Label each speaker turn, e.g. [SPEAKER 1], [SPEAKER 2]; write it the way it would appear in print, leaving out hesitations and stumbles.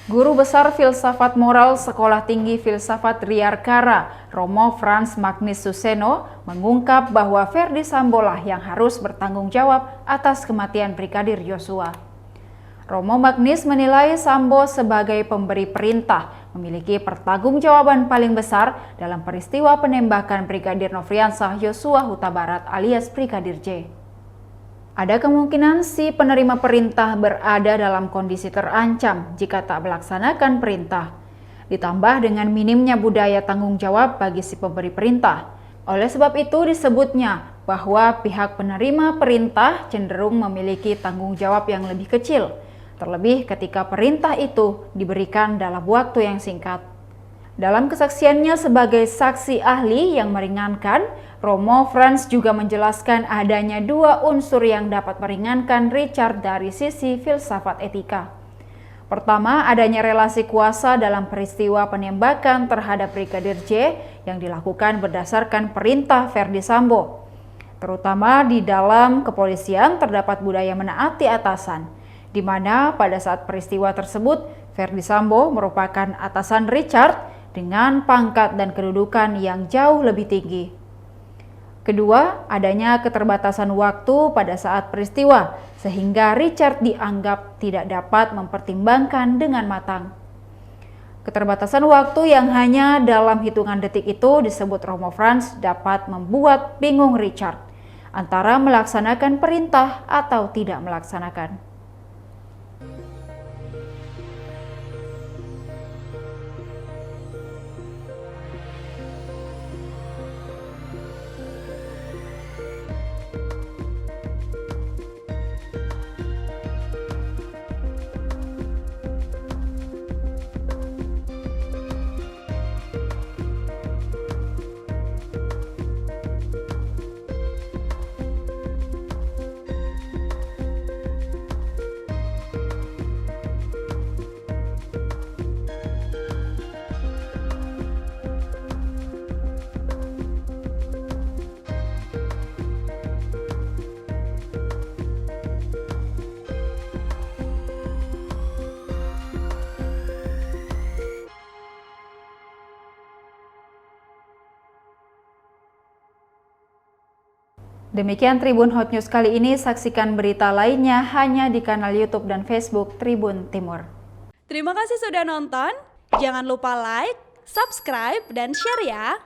[SPEAKER 1] Guru Besar Filsafat Moral Sekolah Tinggi Filsafat Riyarkara, Romo Frans Magnis Suseno, mengungkap bahwa Ferdi Sambo lah yang harus bertanggung jawab atas kematian Brigadir Yosua. Romo Magnis menilai Sambo sebagai pemberi perintah memiliki pertanggungjawaban paling besar dalam peristiwa penembakan Brigadir Nofriansah Yosua Huta Barat alias Brigadir J. Ada kemungkinan si penerima perintah berada dalam kondisi terancam jika tak melaksanakan perintah. Ditambah dengan minimnya budaya tanggung jawab bagi si pemberi perintah. Oleh sebab itu disebutnya bahwa pihak penerima perintah cenderung memiliki tanggung jawab yang lebih kecil, terlebih ketika perintah itu diberikan dalam waktu yang singkat. Dalam kesaksiannya sebagai saksi ahli yang meringankan, Romo Frans juga menjelaskan adanya dua unsur yang dapat meringankan Richard dari sisi filsafat etika. Pertama, adanya relasi kuasa dalam peristiwa penembakan terhadap Brigadir J yang dilakukan berdasarkan perintah Ferdi Sambo. Terutama di dalam kepolisian terdapat budaya menaati atasan, di mana pada saat peristiwa tersebut Ferdi Sambo merupakan atasan Richard dengan pangkat dan kedudukan yang jauh lebih tinggi. Kedua, adanya keterbatasan waktu pada saat peristiwa, sehingga Richard dianggap tidak dapat mempertimbangkan dengan matang. Keterbatasan waktu yang hanya dalam hitungan detik itu disebut Romo Frans dapat membuat bingung Richard antara melaksanakan perintah atau tidak melaksanakan. Demikian Tribun Hot News kali ini, saksikan berita lainnya hanya di kanal YouTube dan Facebook Tribun Timur.
[SPEAKER 2] Terima kasih sudah nonton, jangan lupa like, subscribe, dan share ya!